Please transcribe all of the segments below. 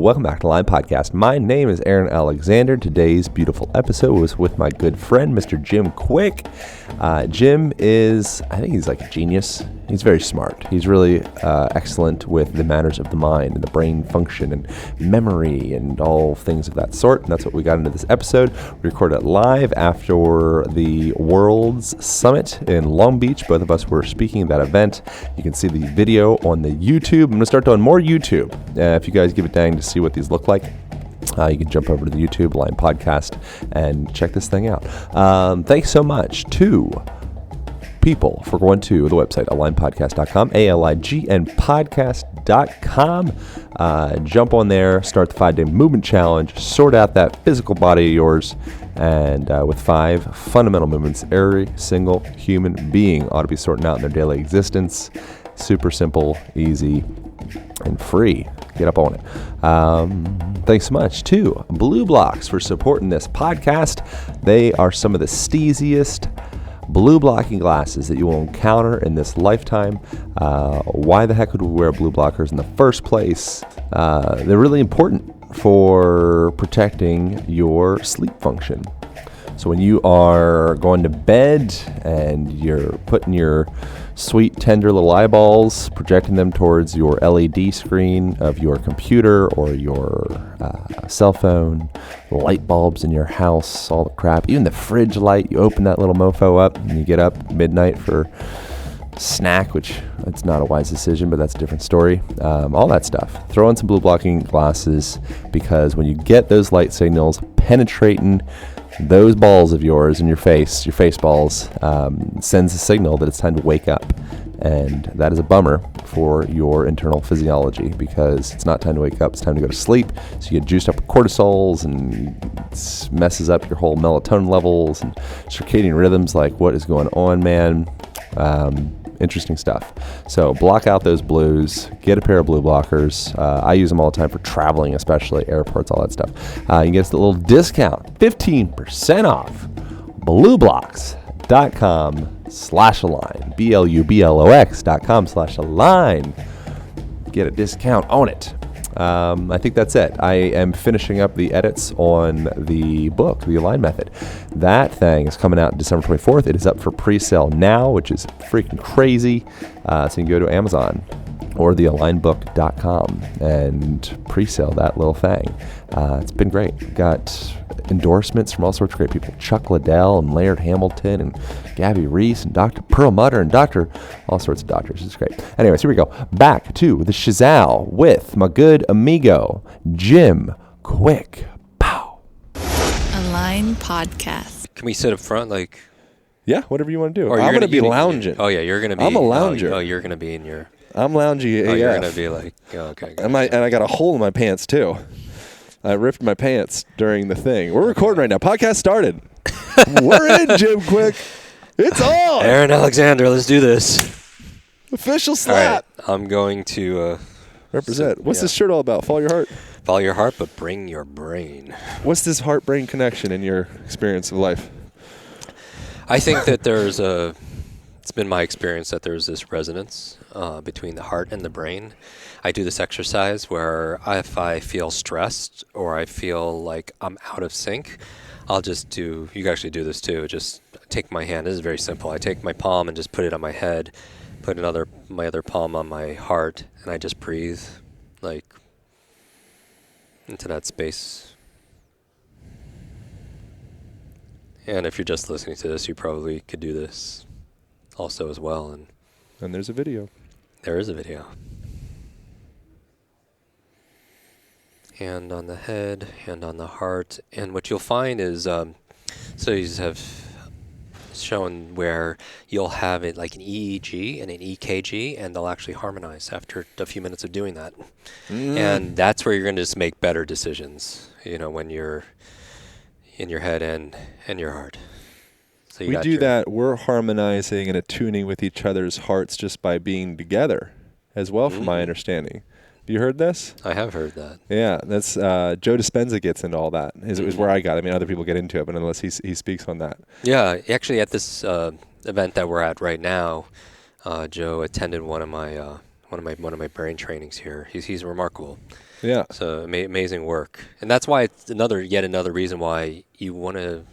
Welcome back to the Line Podcast. My name is Aaron Alexander. Today's beautiful episode was with my good friend, Mr. Jim Kwik. Jim is, I think he's like a genius. He's very smart. He's really excellent with the matters of the mind and the brain function and memory and all things of that sort. And that's what we got into this episode. We recorded it live after the World's Summit in Long Beach. Both of us were speaking at that event. You can see the video on the YouTube. I'm going to start doing more YouTube. If you guys give a dang to see what these look like, you can jump over to the YouTube Line Podcast and check this thing out. Thanks so much to people for going to the website, alignpodcast.com, alignpodcast.com. Jump on there, start the 5-day movement challenge, sort out that physical body of yours, and with 5 fundamental movements every single human being ought to be sorting out in their daily existence. Super simple, easy, and free. Get up on it. Thanks so much to Blue Blocks for supporting this podcast. They are some of the steeziest blue blocking glasses that you will encounter in this lifetime. Why the heck would we wear blue blockers in the first place? They're really important for protecting your sleep function. So when you are going to bed and you're putting your sweet, tender little eyeballs, projecting them towards your LED screen of your computer or your cell phone, light bulbs in your house, all the crap, even the fridge light, you open that little mofo up and you get up midnight for snack, which it's not a wise decision, but that's a different story. All that stuff. Throw in some blue blocking glasses, because when you get those light signals penetrating those balls of yours in your face balls, sends a signal that it's time to wake up. And that is a bummer for your internal physiology, because it's not time to wake up, it's time to go to sleep. So you get juiced up with cortisols, and it messes up your whole melatonin levels and circadian rhythms. Like, what is going on, man? Interesting stuff. So block out those blues, get a pair of blue blockers. I use them all the time for traveling, especially airports, all that stuff. You can get us a little discount, 15% off, blueblocks.com/align, BLUBLOX.com/align. Get a discount on it. I think that's it. I am finishing up the edits on the book, The Align Method. That thing is coming out December 24th. It is up for pre-sale now, which is freaking crazy. So you can go to Amazon or thealignbook.com and pre-sale that little thing. It's been great. Got endorsements from all sorts of great people. Chuck Liddell and Laird Hamilton and Gabby Reese and Dr. Pearl Mutter and all sorts of doctors. It's great. Anyways, here we go. Back to the Shazal with my good amigo, Jim Kwik. Pow. Align Podcast. Can we sit up front, like? Yeah, whatever you want to do. Or I'm going to be lounging. Oh, yeah, you're going to be. I'm a lounger. Oh, you're going to be in your. I'm loungy. Oh, you're going to be like, oh, okay. And I got a hole in my pants, too. I ripped my pants during the thing. We're recording right now. Podcast started. We're in, Jim Kwik. It's on. Aaron Alexander, let's do this. Official slap. All right, I'm going to represent. What's this shirt all about? Follow your heart. Follow your heart, but bring your brain. What's this heart-brain connection in your experience of life? I think that it's been my experience that there's this resonance between the heart and the brain. I do this exercise where if I feel stressed or I feel like I'm out of sync, I'll just do, you can actually do this too, just take my hand. This is very simple. I take my palm and just put it on my head, put my other palm on my heart, and I just breathe like into that space. And if you're just listening to this, you probably could do this also as well. And there's a video. There is a video. Hand on the head, hand on the heart. And what you'll find is, studies have shown where you'll have it like an EEG and an EKG, and they'll actually harmonize after a few minutes of doing that. And that's where you're going to just make better decisions, when you're in your head and your heart. So we do that. We're harmonizing and attuning with each other's hearts just by being together as well, from my understanding. You heard this? I have heard that. Yeah, that's Joe Dispenza gets into all that. Is where I got it. I mean, other people get into it, but unless he speaks on that. Yeah, actually, at this event that we're at right now, Joe attended one of my brain trainings here. He's remarkable. Yeah. So amazing work, and that's why it's yet another reason why you want to,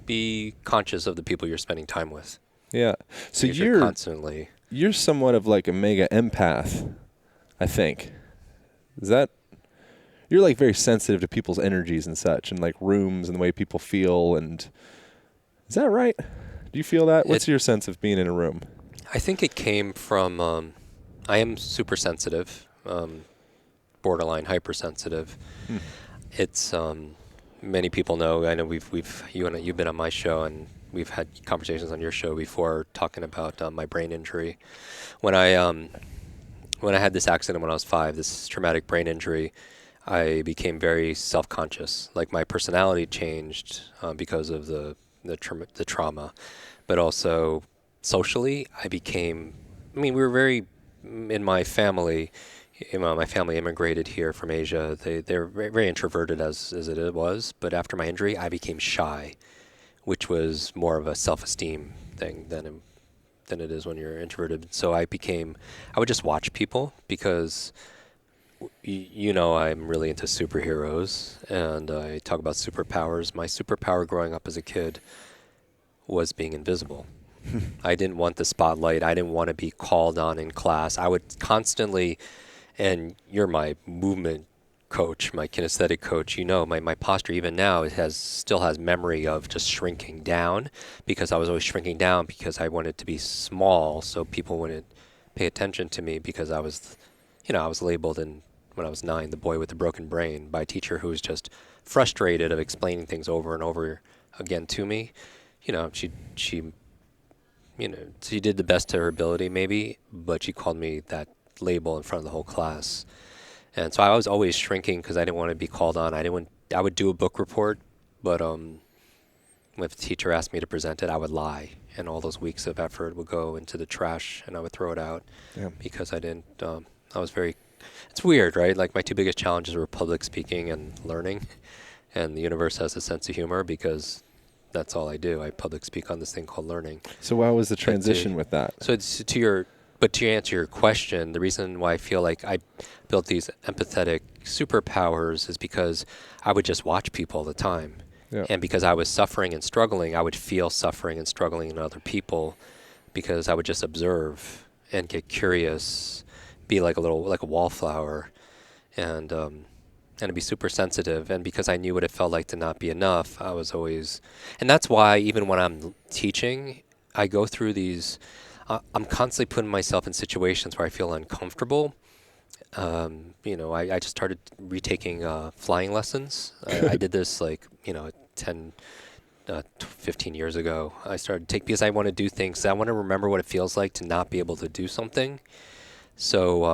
be conscious of the people you're spending time with. Yeah. So Because you're constantly. you're somewhat of like a mega empath, I think. Is that you're like very sensitive to people's energies and such, and like rooms and the way people feel, and is that right? Do you feel that? What's your sense of being in a room? I think it came from I am super sensitive, borderline hypersensitive. It's many people know. I know you've been on my show, and we've had conversations on your show before talking about my brain injury. When I had this accident when I was 5, this traumatic brain injury, I became very self-conscious. Like my personality changed because of the trauma, but also socially, we were very, in my family, my family immigrated here from Asia. They're very, very introverted as it was, but after my injury, I became shy, which was more of a self-esteem thing than it is when you're introverted. So I would just watch people because, I'm really into superheroes, and I talk about superpowers. My superpower growing up as a kid was being invisible. I didn't want the spotlight. I didn't want to be called on in class. I would constantly, and you're my movement coach, my kinesthetic coach, my posture even now still has memory of just shrinking down, because I was always shrinking down because I wanted to be small so people wouldn't pay attention to me, because I was labeled when I was 9, the boy with the broken brain, by a teacher who was just frustrated of explaining things over and over again to me. She did the best to her ability maybe, but she called me that label in front of the whole class. And so I was always shrinking because I didn't want to be called on. I would do a book report, but if the teacher asked me to present it, I would lie. And all those weeks of effort would go into the trash, and I would throw it out because I didn't, it's weird, right? Like my 2 biggest challenges were public speaking and learning. And the universe has a sense of humor because that's all I do. I public speak on this thing called learning. So how was the transition with that? So to answer your question, the reason why I feel like I built these empathetic superpowers is because I would just watch people all the time. Yeah. And because I was suffering and struggling, I would feel suffering and struggling in other people, because I would just observe and get curious, be like a wallflower, and be super sensitive. And because I knew what it felt like to not be enough, I was always, and that's why even when I'm teaching, I go through these, I'm constantly putting myself in situations where I feel uncomfortable. I just started retaking flying lessons. I did this 15 years ago. I started because I want to do things. I want to remember what it feels like to not be able to do something. So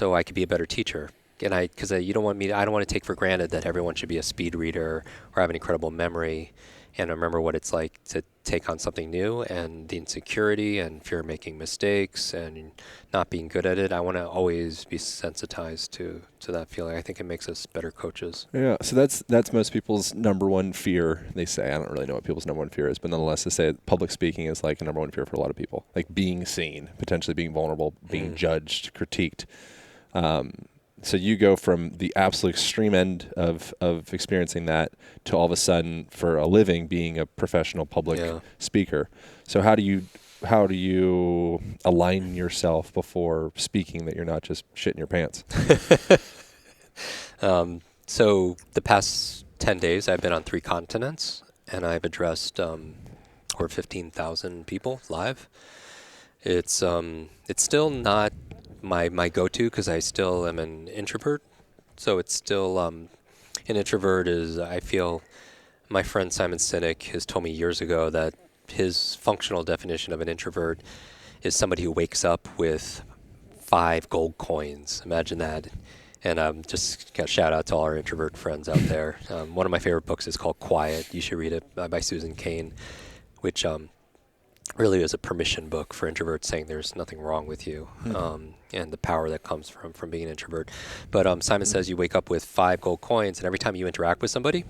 I could be a better teacher. And I don't want to take for granted that everyone should be a speed reader or have an incredible memory, and remember what it's like to take on something new, and the insecurity and fear of making mistakes and not being good at it. I want to always be sensitized to that feeling. I think it makes us better coaches. Yeah, so that's most people's number one fear. They say, I don't really know what people's number one fear is, but nonetheless, they say public speaking is like a number one fear for a lot of people, like being seen, potentially being vulnerable, being judged, critiqued. So you go from the absolute extreme end of experiencing that to all of a sudden, for a living, being a professional public speaker. So how do you align yourself before speaking that you're not just shitting your pants? So the past 10 days, I've been on 3 continents, and I've addressed over 15,000 people live. It's still not my go-to, because I still am an introvert. So it's still an introvert is, I feel, my friend Simon Sinek has told me years ago that his functional definition of an introvert is somebody who wakes up with 5 gold coins. Imagine that. And just got a shout out to all our introvert friends out there. One of my favorite books is called Quiet. You should read it, by Susan Cain, which really is a permission book for introverts, saying there's nothing wrong with you, and the power that comes from being an introvert. But Simon says you wake up with 5 gold coins, and every time you interact with somebody,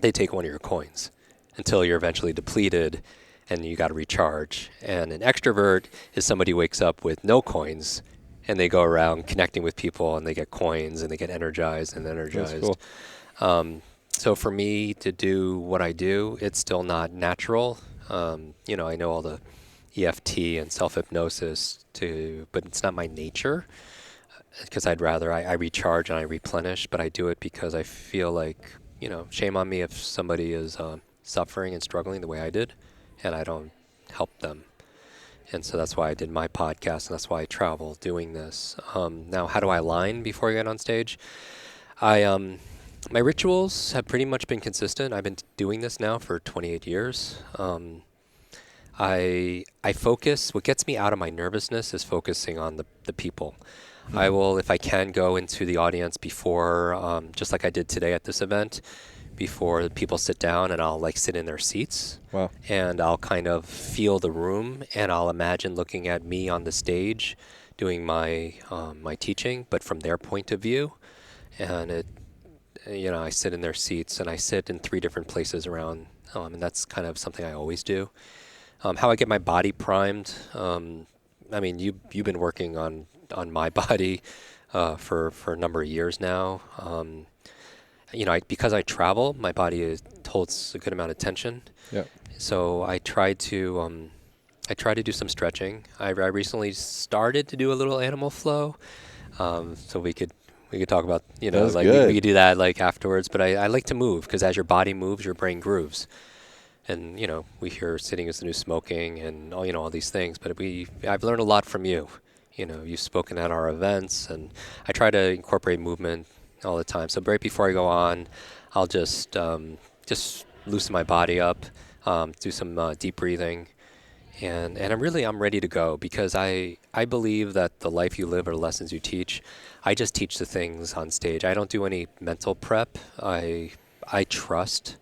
they take one of your coins until you're eventually depleted and you got to recharge. And an extrovert is somebody who wakes up with no coins and they go around connecting with people, and they get coins, and they get energized and energized. That's cool. So for me to do what I do, it's still not natural. I know all the EFT and self-hypnosis but it's not my nature, because I recharge and I replenish, but I do it because I feel like, shame on me if somebody is suffering and struggling the way I did, and I don't help them. And so that's why I did my podcast, and that's why I travel doing this. Now, how do I align before I get on stage? My rituals have pretty much been consistent. I've been doing this now for 28 years. I focus. What gets me out of my nervousness is focusing on the people. Mm-hmm. I will, if I can, go into the audience before, just like I did today at this event, before the people sit down, and I'll sit in their seats. Wow. And I'll kind of feel the room, and I'll imagine looking at me on the stage doing my teaching, but from their point of view. And I sit in their seats, and I sit in 3 different places around, and that's kind of something I always do. How I get my body primed. You've been working on my body for a number of years now. Because I travel, my body holds a good amount of tension. Yeah. So I try to do some stretching. I recently started to do a little animal flow. So we could talk about, we could do that afterwards. But I like to move, because as your body moves, your brain grooves. And we hear sitting is the new smoking, and all these things. But I've learned a lot from you. You've spoken at our events, and I try to incorporate movement all the time. So right before I go on, I'll just loosen my body up, do some deep breathing, and I'm ready to go, because I believe that the life you live are the lessons you teach. I just teach the things on stage. I don't do any mental prep. I trust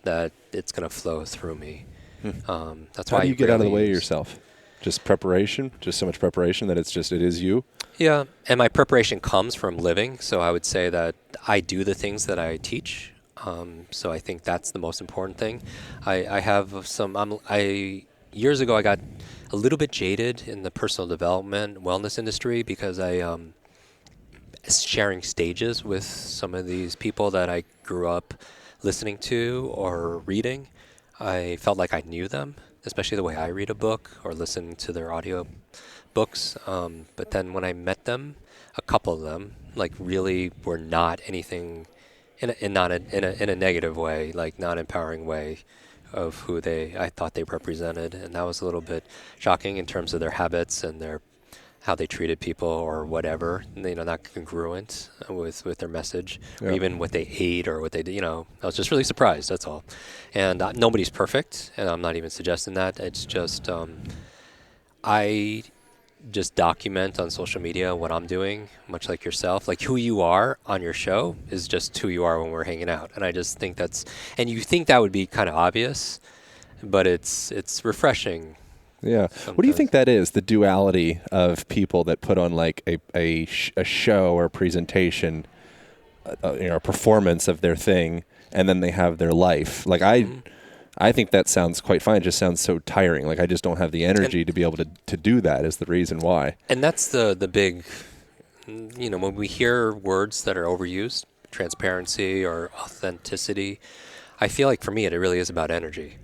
that it's going to flow through me. That's why. How do you get out of the way of yourself? Just preparation? Just so much preparation that it is you? Yeah, and my preparation comes from living. So I would say that I do the things that I teach. So I think that's the most important thing. I have years ago I got a little bit jaded in the personal development wellness industry, because I sharing stages with some of these people that I grew up listening to or reading. I felt like I knew them, especially the way I read a book or listen to their audio books. But then when I met them, a couple of them really were not anything in a negative way, not empowering way of who I thought they represented. And that was a little bit shocking in terms of their habits and how they treated people or whatever, not congruent with their message, or even what they ate or what they did. I was just really surprised, that's all. And nobody's perfect, and I'm not even suggesting that. It's just, I just document on social media what I'm doing, much like yourself. Who you are on your show is just who you are when we're hanging out. And I just think and you think that would be kind of obvious, but it's refreshing. Yeah. Sometimes. What do you think that is, the duality of people that put on a show or presentation, a performance of their thing, and then they have their life? I think that sounds quite fine. It just sounds so tiring. I just don't have the energy to be able to do that is the reason why. And that's the big, when we hear words that are overused, transparency or authenticity, I feel like for me it really is about energy.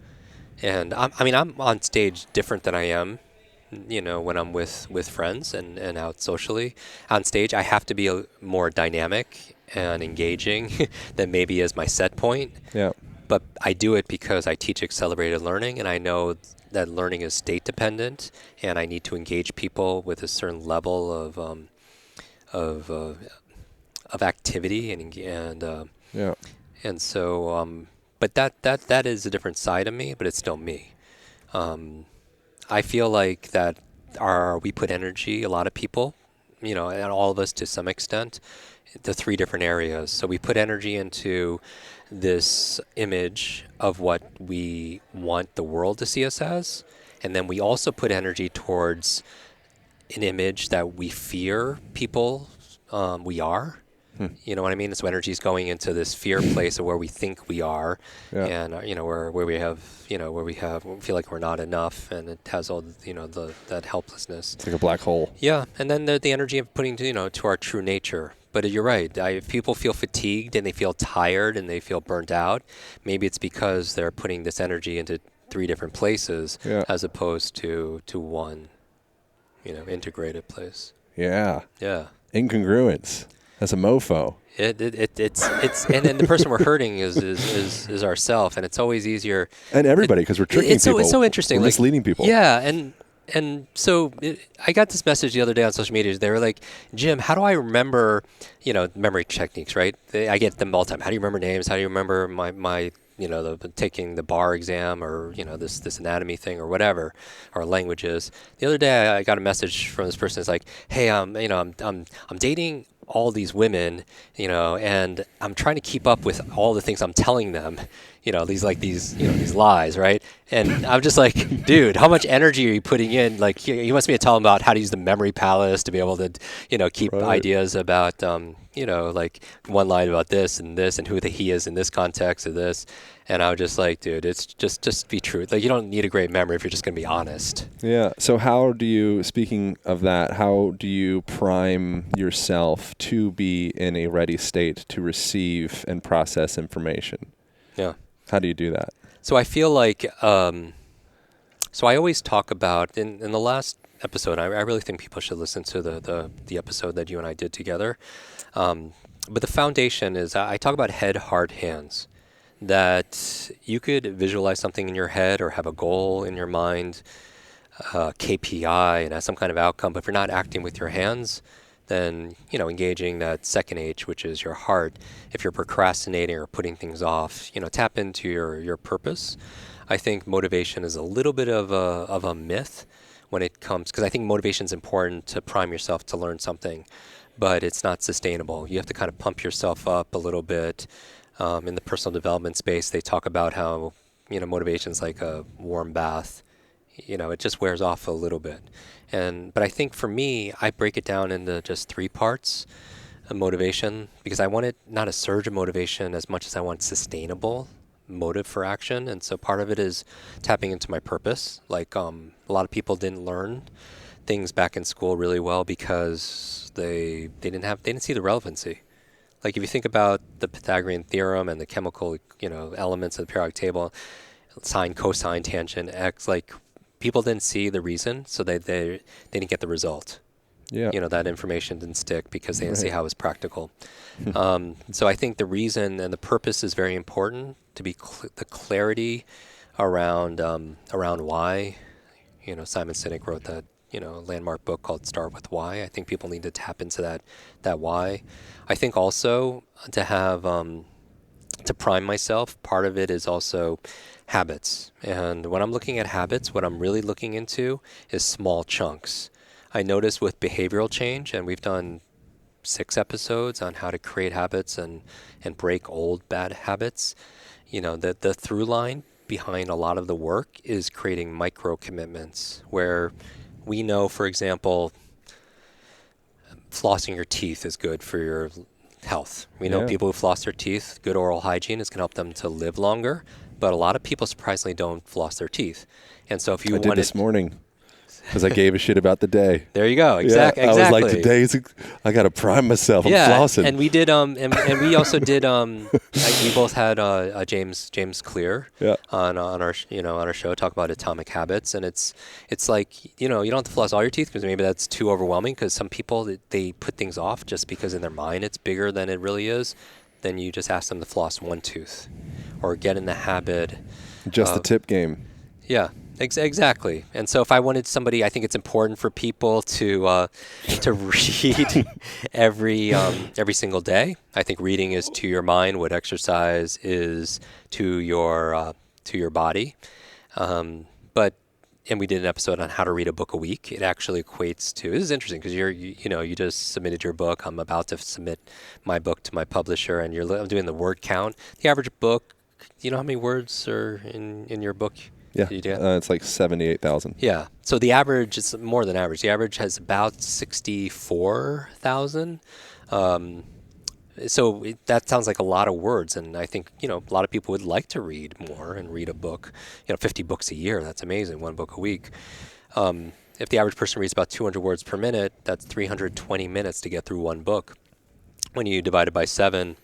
And I'm on stage different than I am, when I'm with friends and out socially. On stage, I have to be more dynamic and engaging than maybe is my set point. Yeah. But I do it because I teach accelerated learning, and I know that learning is state dependent, and I need to engage people with a certain level of activity and so. But that is a different side of me, but it's still me. I feel like that we put energy, a lot of people, and all of us to some extent, into 3 different areas. So we put energy into this image of what we want the world to see us as, and then we also put energy towards an image that we fear people we are. You know what I mean? So energy is going into this fear place of where we think we are, and where we have, we feel like we're not enough, and it has all that helplessness. It's like a black hole. Yeah, and then the energy of putting to our true nature. But you're right. If people feel fatigued and they feel tired and they feel burnt out, maybe it's because they're putting this energy into 3 different places as opposed to one, integrated place. Yeah. Yeah. Incongruence. That's a mofo. It's and then the person we're hurting is ourself, and it's always easier. And everybody, because we're tricking people. It's so interesting. We're misleading people. Yeah, and so I got this message the other day on social media. They were like, Jim, how do I remember, memory techniques, right? I get them all the time. How do you remember names? How do you remember my taking the bar exam, or this anatomy thing, or whatever, or languages. The other day I got a message from this person. It's like, hey, I'm dating all these women, and I'm trying to keep up with all the things I'm telling them, these lies, right? And I'm just like, dude, how much energy are you putting in? Like, you must be telling about how to use the memory palace to be able to, keep ideas about, like one line about this and who he is in this context of this. And I was just like, dude, it's just be true. Like, you don't need a great memory if you're just going to be honest. Yeah. So speaking of that, how do you prime yourself to be in a ready state to receive and process information? Yeah. How do you do that? So I feel like, so I always talk about, in the last episode, I really think people should listen to the episode that you and I did together. But the foundation is, I talk about head, heart, hands. That you could visualize something in your head or have a goal in your mind, KPI, and have some kind of outcome. But if you're not acting with your hands, then, engaging that second H, which is your heart. If you're procrastinating or putting things off, tap into your purpose. I think motivation is a little bit of a myth when it comes, because I think motivation is important to prime yourself to learn something, but it's not sustainable. You have to kind of pump yourself up a little bit. In the personal development space, they talk about how, motivation is like a warm bath. It just wears off a little bit. But I think for me, I break it down into just 3 parts of motivation, because I want it not a surge of motivation as much as I want sustainable motive for action. And so part of it is tapping into my purpose. Like, a lot of people didn't learn things back in school really well because they didn't see the relevancy. Like, if you think about the Pythagorean theorem and the chemical, elements of the periodic table, sine, cosine, tangent, x, like, people didn't see the reason, so they didn't get the result. Yeah. That information didn't stick because they didn't see how it was practical. So I think the reason and the purpose is very important, to be the clarity around why. Simon Sinek wrote that landmark book called Start With Why. I think people need to tap into that why. I think also to have to prime myself, part of it is also habits. And when I'm looking at habits, what I'm really looking into is small chunks. I notice with behavioral change, and we've done 6 episodes on how to create habits and break old bad habits. The through line behind a lot of the work is creating micro commitments where we know, for example, flossing your teeth is good for your health. We know people who floss their teeth, good oral hygiene is going to help them to live longer. But a lot of people surprisingly don't floss their teeth. And so if you did this morning, because I gave a shit about the day. There you go. Exactly. I was like, I got to prime myself. I'm flossing. And we did, and we also did, we both had James Clear on our show talk about atomic habits. And it's like, you don't have to floss all your teeth because maybe that's too overwhelming, because some people, they put things off just because in their mind it's bigger than it really is. Then you just ask them to floss one tooth or get in the habit. Just the tip game. Yeah. Exactly. And so if I wanted somebody, I think it's important for people to read every single day. I think reading is to your mind what exercise is to your body. And we did an episode on how to read a book a week. It actually equates to, this is interesting because you just submitted your book. I'm about to submit my book to my publisher, and I'm doing the word count. The average book, do you know how many words are in your book? Yeah, it's like 78,000. Yeah, so the average is more than average. The average has about 64,000. So that sounds like a lot of words, and I think a lot of people would like to read more and read a book. 50 books a year, that's amazing. One book a week. If the average person reads about 200 words per minute, that's 320 minutes to get through one book. When you divide it by 7, it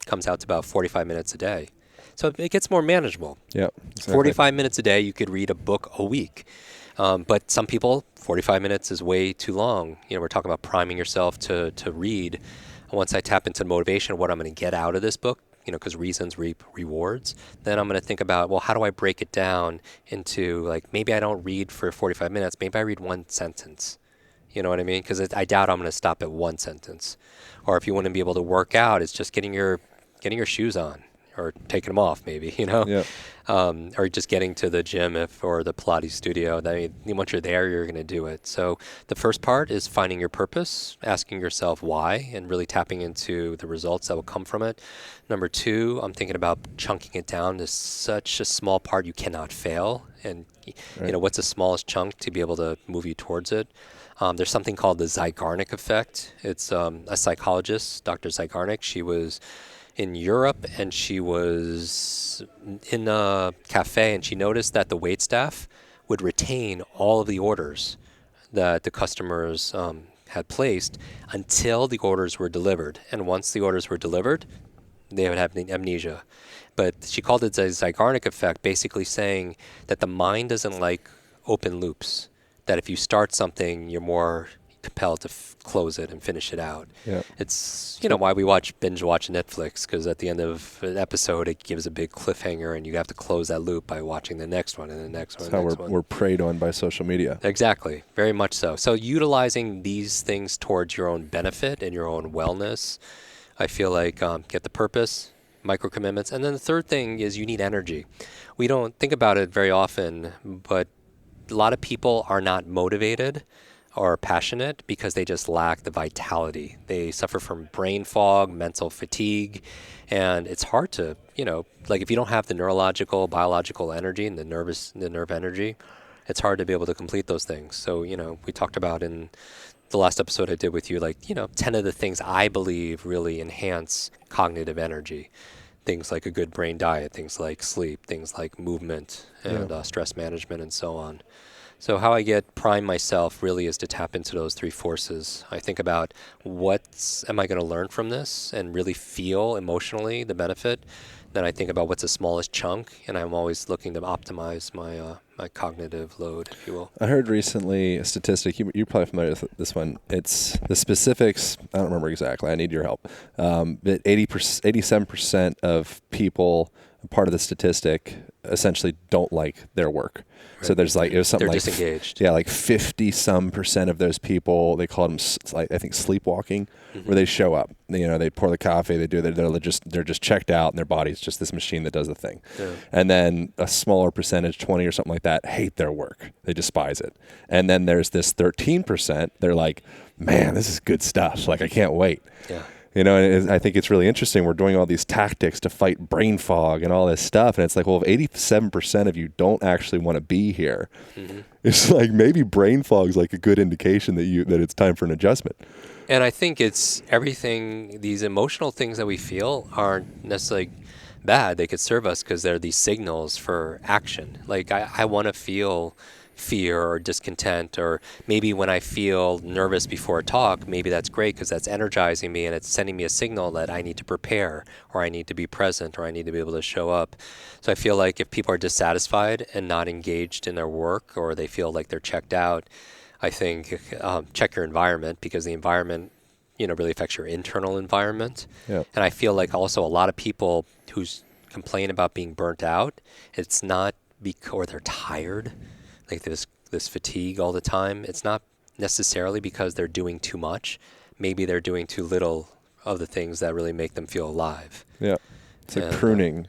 comes out to about 45 minutes a day. So it gets more manageable. Yeah, exactly. 45 minutes a day, you could read a book a week. But some people, 45 minutes is way too long. We're talking about priming yourself to read. Once I tap into motivation of what I'm going to get out of this book, because reasons reap rewards, then I'm going to think about, well, how do I break it down into, like, maybe I don't read for 45 minutes. Maybe I read one sentence. You know what I mean? Because I doubt I'm going to stop at one sentence. Or if you want to be able to work out, it's just getting your shoes on or taking them off, maybe, Yeah. Or just getting to the gym or the Pilates studio. Once you're there, you're going to do it. So the first part is finding your purpose, asking yourself why, and really tapping into the results that will come from it. Number 2, I'm thinking about chunking it down to such a small part you cannot fail. And, Right. What's the smallest chunk to be able to move you towards it? There's something called the Zeigarnik effect. It's a psychologist, Dr. Zeigarnik. She was in Europe, and she was in a cafe, and she noticed that the waitstaff would retain all of the orders that the customers had placed until the orders were delivered. And once the orders were delivered, they would have amnesia. But she called it the Zeigarnik effect, basically saying that the mind doesn't like open loops, that if you start something, you're more compelled to close it and finish it out. Yeah. It's why we binge watch Netflix, because at the end of an episode it gives a big cliffhanger and you have to close that loop by watching the next one and the next one. That's how we're preyed on by social media. Exactly, very much so. So utilizing these things towards your own benefit and your own wellness, I feel like get the purpose, micro commitments, and then the third thing is you need energy. We don't think about it very often, but a lot of people are not motivated or passionate because they just lack the vitality. They suffer from brain fog, mental fatigue, and it's hard to, like if you don't have the neurological, biological energy and the nerve energy, it's hard to be able to complete those things. So, we talked about in the last episode I did with you, 10 of the things I believe really enhance cognitive energy. Things like a good brain diet, things like sleep, things like movement and stress management and so on. So how I get prime myself really is to tap into those 3 forces. I think about what am I going to learn from this and really feel emotionally the benefit. Then I think about what's the smallest chunk, and I'm always looking to optimize my my cognitive load, if you will. I heard recently a statistic, you're probably familiar with this one. It's the specifics, I don't remember exactly, I need your help. But 87% of people, part of the statistic, essentially don't like their work. Right. So there's it was something They're like disengaged. Yeah, like 50% of those people, they call them I think sleepwalking, where they show up. They pour the coffee, they do they're just checked out, and their body's just this machine that does the thing. Yeah. And then a smaller percentage, 20 or something like that, hate their work. They despise it. And then there's this 13%, they're like, man, this is good stuff. I can't wait. Yeah. And I think it's really interesting. We're doing all these tactics to fight brain fog and all this stuff. And it's like, well, if 87% of you don't actually want to be here, it's like maybe brain fog is like a good indication that it's time for an adjustment. And I think it's everything, these emotional things that we feel aren't necessarily bad. They could serve us because they're these signals for action. Like I want to feel fear or discontent, or maybe when I feel nervous before a talk, maybe that's great because that's energizing me and it's sending me a signal that I need to prepare, or I need to be present, or I need to be able to show up. So I feel like if people are dissatisfied and not engaged in their work, or they feel like they're checked out, I think check your environment, because the environment really affects your internal environment. Yep. And I feel like also a lot of people who complain about being burnt out, it's not or they're tired, like this fatigue all the time. It's not necessarily because they're doing too much. Maybe they're doing too little of the things that really make them feel alive. Yeah, it's like pruning,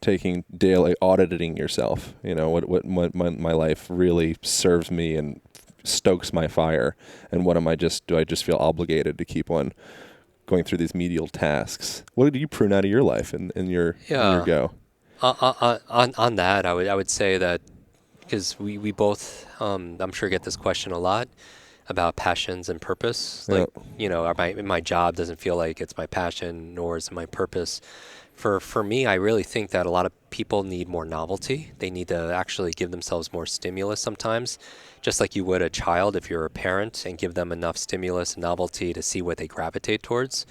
taking daily, auditing yourself. What my life really serves me and stokes my fire, and what do I just feel obligated to keep on going through these medial tasks? What did you prune out of your life in your go? On that, I would say that, because we both, I'm sure, get this question a lot. about passions and purpose. Yeah. Like, my job doesn't feel like it's my passion, nor is it my purpose. For me, I really think that a lot of people need more novelty. They need to actually give themselves more stimulus sometimes, just like you would a child if you're a parent, and give them enough stimulus and novelty to see what they gravitate towards.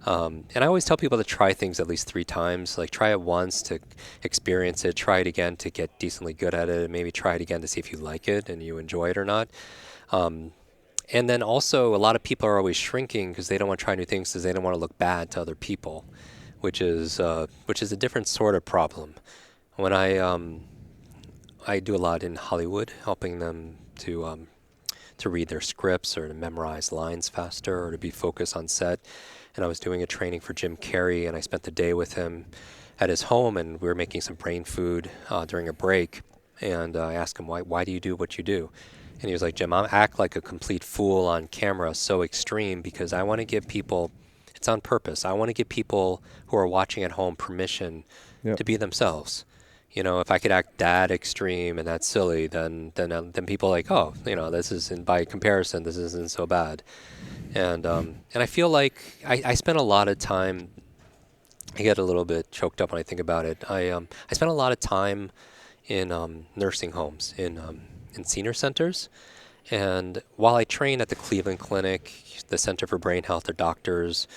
And I always tell people to try things at least 3 times. Like, try it once to experience it, try it again to get decently good at it, and maybe try it again to see if you like it and you enjoy it or not. And then also, a lot of people are always shrinking because they don't want to try new things because they don't want to look bad to other people, which is a different sort of problem. When I do a lot in Hollywood, helping them to read their scripts or to memorize lines faster or to be focused on set. And I was doing a training for Jim Carrey, and I spent the day with him at his home, and we were making some brain food during a break. And I asked him, why do you do what you do? And he was like, Jim, I act like a complete fool on camera, so extreme, because I want to give people, it's on purpose, I want to give people who are watching at home permission to be themselves. If I could act that extreme and that silly, then people are like, oh, this isn't, by comparison, this isn't so bad. And I feel like I spent a lot of time. I get a little bit choked up when I think about it. I spent a lot of time in nursing homes, in senior centers, and while I train at the Cleveland Clinic, the Center for Brain Health, their doctors,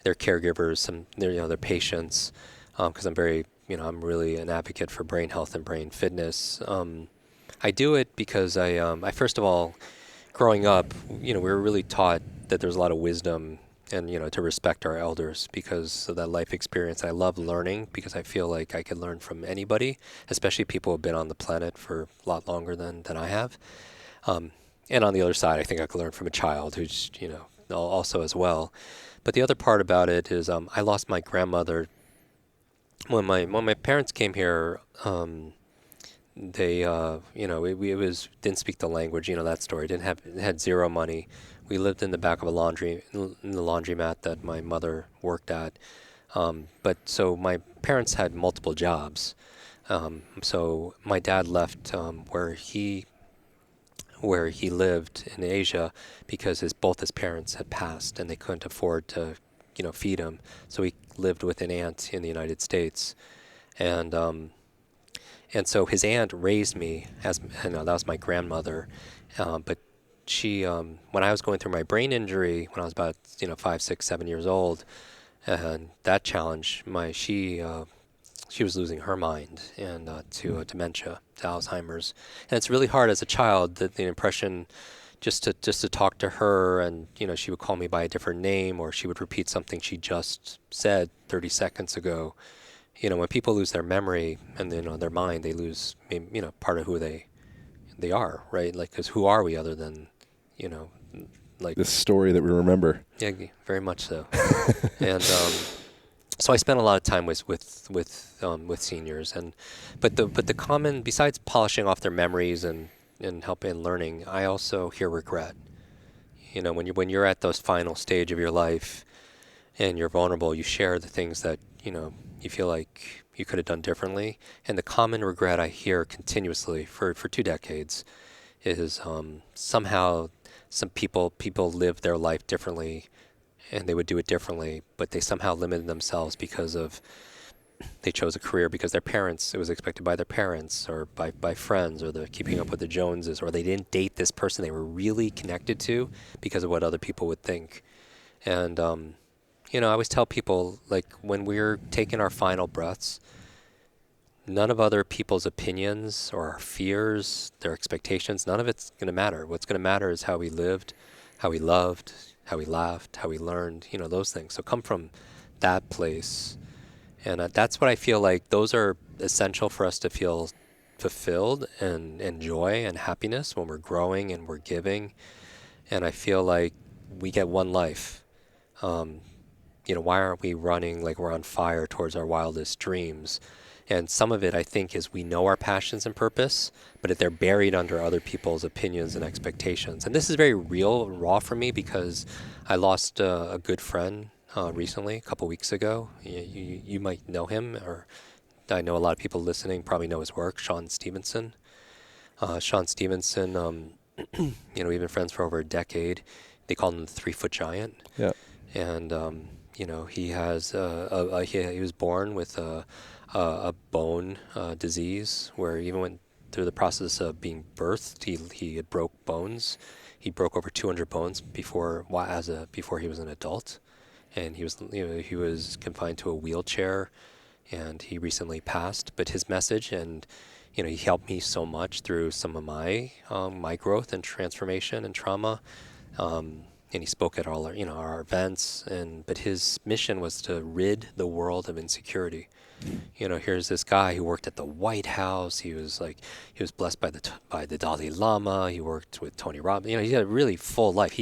their caregivers, their patients, because I'm very, I'm really an advocate for brain health and brain fitness. I do it because I first of all, growing up, we were really taught that there's a lot of wisdom and, to respect our elders because of that life experience. I love learning because I feel like I can learn from anybody, especially people who have been on the planet for a lot longer than I have. And on the other side, I think I could learn from a child who's, also as well. But the other part about it is I lost my grandmother when my parents came here. They, it was didn't speak the language. That story. Had zero money. We lived in the back of a in the laundromat that my mother worked at. But so my parents had multiple jobs. So my dad left where he lived in Asia because both his parents had passed and they couldn't afford to, feed him. So he lived with an aunt in the United States, and so his aunt raised me that was my grandmother, but she, when I was going through my brain injury when I was about 5, 6, 7 years old, and that challenge, she was losing her mind and to dementia, to Alzheimer's, and it's really hard as a child that the impression just to talk to her, and she would call me by a different name or she would repeat something she just said 30 seconds ago. When people lose their memory and their mind, they lose part of who they are, right? Like, because who are we other than like this story that we remember? Yeah, very much so. And so I spent a lot of time with seniors, but the common, besides polishing off their memories and helping learning, I also hear regret. When you're at those final stage of your life and you're vulnerable, you share the things that you feel like you could have done differently. And the common regret I hear continuously for 2 decades is somehow some people live their life differently and they would do it differently, but they somehow limited themselves because of they chose a career because it was expected by their parents or by friends, or the keeping up with the Joneses, or they didn't date this person they were really connected to because of what other people would think. And I always tell people, like, when we're taking our final breaths, none of other people's opinions or our fears, their expectations, none of it's going to matter. What's going to matter is how we lived, how we loved, how we laughed, how we learned, those things. So come from that place. And that's what I feel like those are essential for us to feel fulfilled and joy and happiness when we're growing and we're giving. And I feel like we get one life. Why aren't we running like we're on fire towards our wildest dreams? And some of it, I think, is we know our passions and purpose, but they're buried under other people's opinions and expectations. And this is very real, raw for me, because I lost a good friend recently, a couple weeks ago. You might know him, or I know a lot of people listening probably know his work, Sean Stevenson. Sean Stevenson we've been friends for over a decade. They call him the 3-foot giant. Yeah. And he has he was born with a bone disease where even went through the process of being birthed, he had broke bones. He broke over 200 bones before he was an adult, and he was confined to a wheelchair, and he recently passed. But his message, and he helped me so much through some of my growth and transformation and trauma. And he spoke at all our events, but his mission was to rid the world of insecurity. Here's this guy who worked at the White House. He was blessed by the Dalai Lama. He worked with Tony Robbins. He had a really full life.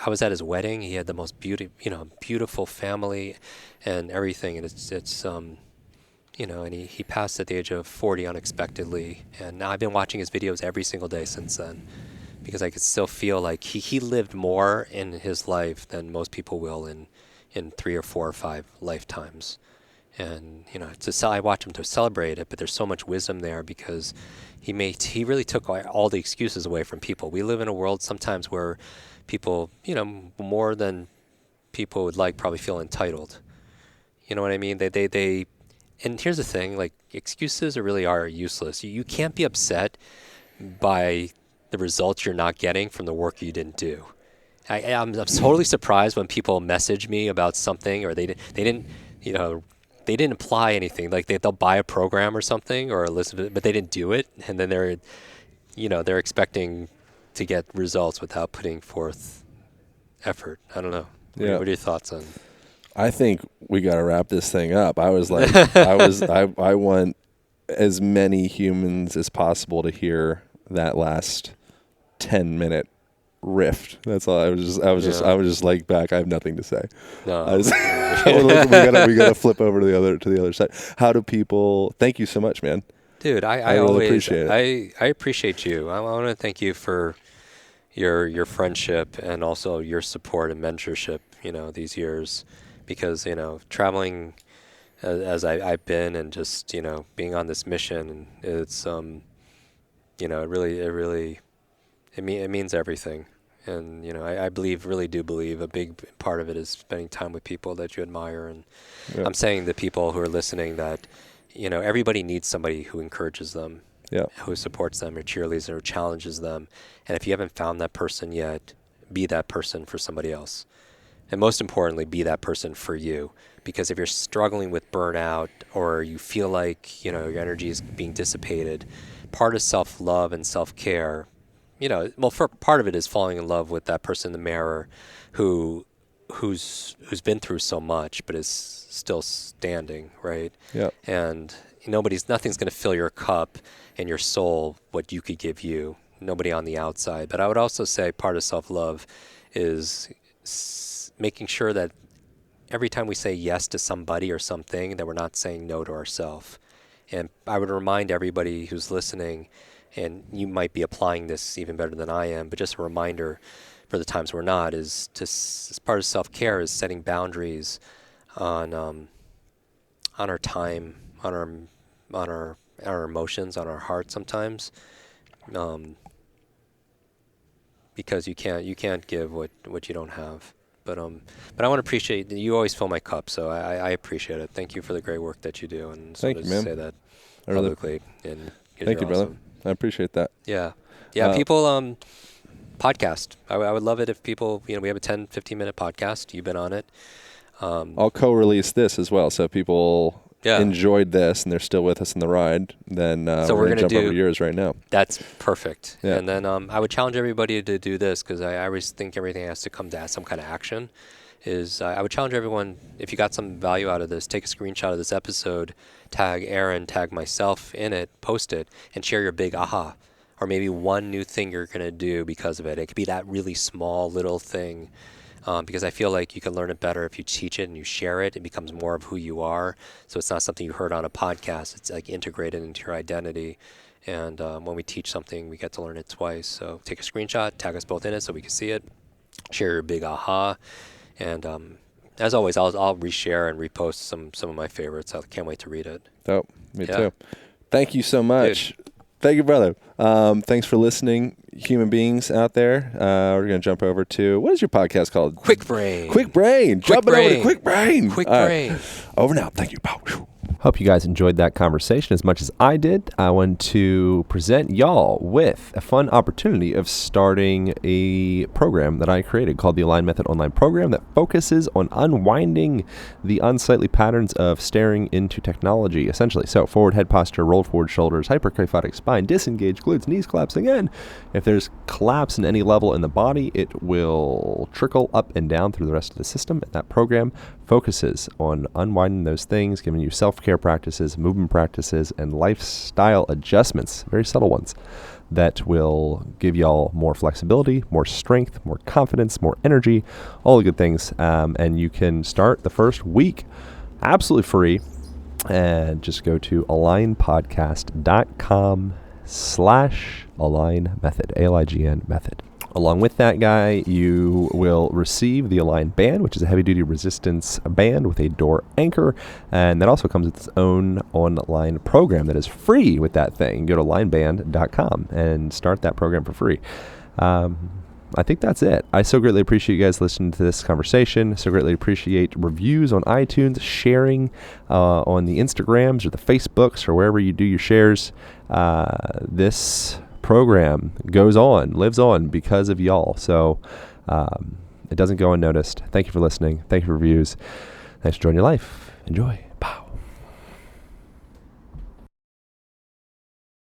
I was at his wedding. He had the most beautiful family and everything. And and he passed at the age of 40 unexpectedly. And now I've been watching his videos every single day since then, because I could still feel like he lived more in his life than most people will in 3 or 4 or 5 lifetimes. And I watch him to celebrate it, but there's so much wisdom there, because he really took all the excuses away from people. We live in a world sometimes where people, more than people would like, probably feel entitled. You know what I mean? They and here's the thing, like, excuses are useless. You can't be upset by the results you're not getting from the work you didn't do. I'm totally surprised when people message me about something, or they didn't apply anything. Like they'll buy a program or something, or listen, but they didn't do it, and then they're expecting to get results without putting forth effort. I don't know. Yeah. What are your thoughts on? I think we got to wrap this thing up. I was like, I want as many humans as possible to hear that last 10-minute riff. That's all. I was just like back. I have nothing to say. No. We gotta flip over to the other side. How do people? Thank you so much, man. Dude, I really always appreciate it. I appreciate you. I want to thank you for your friendship and also your support and mentorship. These years, because traveling as I've been, and just being on this mission, and it's it means everything. And I really do believe a big part of it is spending time with people that you admire. And Yeah. I'm saying to people who are listening that everybody needs somebody who encourages them, Yeah. who supports them, or cheerleads, or challenges them. And if you haven't found that person yet, be that person for somebody else. And most importantly, be that person for you. Because if you're struggling with burnout, or you feel like your energy is being dissipated, part of self-love and self-care, part of it is falling in love with that person in the mirror who's been through so much but is still standing, right? Yeah. And nothing's going to fill your cup and your soul what you could give you. Nobody on the outside. But I would also say part of self-love is making sure that every time we say yes to somebody or something, that we're not saying no to ourselves. And I would remind everybody who's listening, and you might be applying this even better than I am, but just a reminder for the times we're not, is as part of self-care is setting boundaries on our time, on our emotions, on our heart sometimes, because you can't give what you don't have. But I want to appreciate, you always fill my cup, so I appreciate it. Thank you for the great work that you do, and so Thank you, man. say that publicly. And Thank you, brother. awesome. I appreciate that. Yeah. People, podcast. I would love it if people, we have a 10-15 minute podcast. You've been on it. I'll co-release this as well, so if people enjoyed this and they're still with us in the ride, then so we're going to jump do over yours right now. That's perfect. Yeah. And then I would challenge everybody to do this, because I always think everything has to come to some kind of action. I would challenge everyone, if you got some value out of this, take a screenshot of this episode, tag Aaron, tag myself in it, post it, and share your big aha, or maybe one new thing you're going to do because of it. It could be that really small little thing, because I feel like you can learn it better if you teach it and you share it. It becomes more of who you are. So it's not something you heard on a podcast. It's like integrated into your identity. And when we teach something, we get to learn it twice. So take a screenshot, tag us both in it so we can see it, share your big aha. And as always, I'll reshare and repost some of my favorites. I can't wait to read it. Oh, me too. Thank you so much. Dude. Thank you, brother. Thanks for listening. human beings out there. We're going to jump over to, what is your podcast called? Kwik Brain. Kwik Brain. Jumping over to Kwik Brain. Kwik All Brain. right. Over now. Thank you. Hope you guys enjoyed that conversation as much as I did. I want to present y'all with a fun opportunity of starting a program that I created called the Align Method Online Program that focuses on unwinding the unsightly patterns of staring into technology, essentially. So forward head posture, rolled forward shoulders, hyperkyphotic spine, disengaged glutes, knees collapsing in. If there's collapse in any level in the body, it will trickle up and down through the rest of the system. And that program focuses on unwinding those things, giving you self-care practices, movement practices, and lifestyle adjustments, very subtle ones, that will give y'all more flexibility, more strength, more confidence, more energy, all the good things. And you can start the first week absolutely free, and just go to alignpodcast.com/align method, ALIGN method. Along with that, guy, you will receive the Align band, which is a heavy-duty resistance band with a door anchor, and that also comes with its own online program that is free with that thing. Go to alignband.com and start that program for free. I think that's it. I so greatly appreciate you guys listening to this conversation. So greatly appreciate reviews on iTunes, sharing on the Instagrams or the Facebooks or wherever you do your shares. This program goes on, lives on because of y'all. So it doesn't go unnoticed. Thank you for listening. Thank you for reviews. Thanks for joining your life. Enjoy.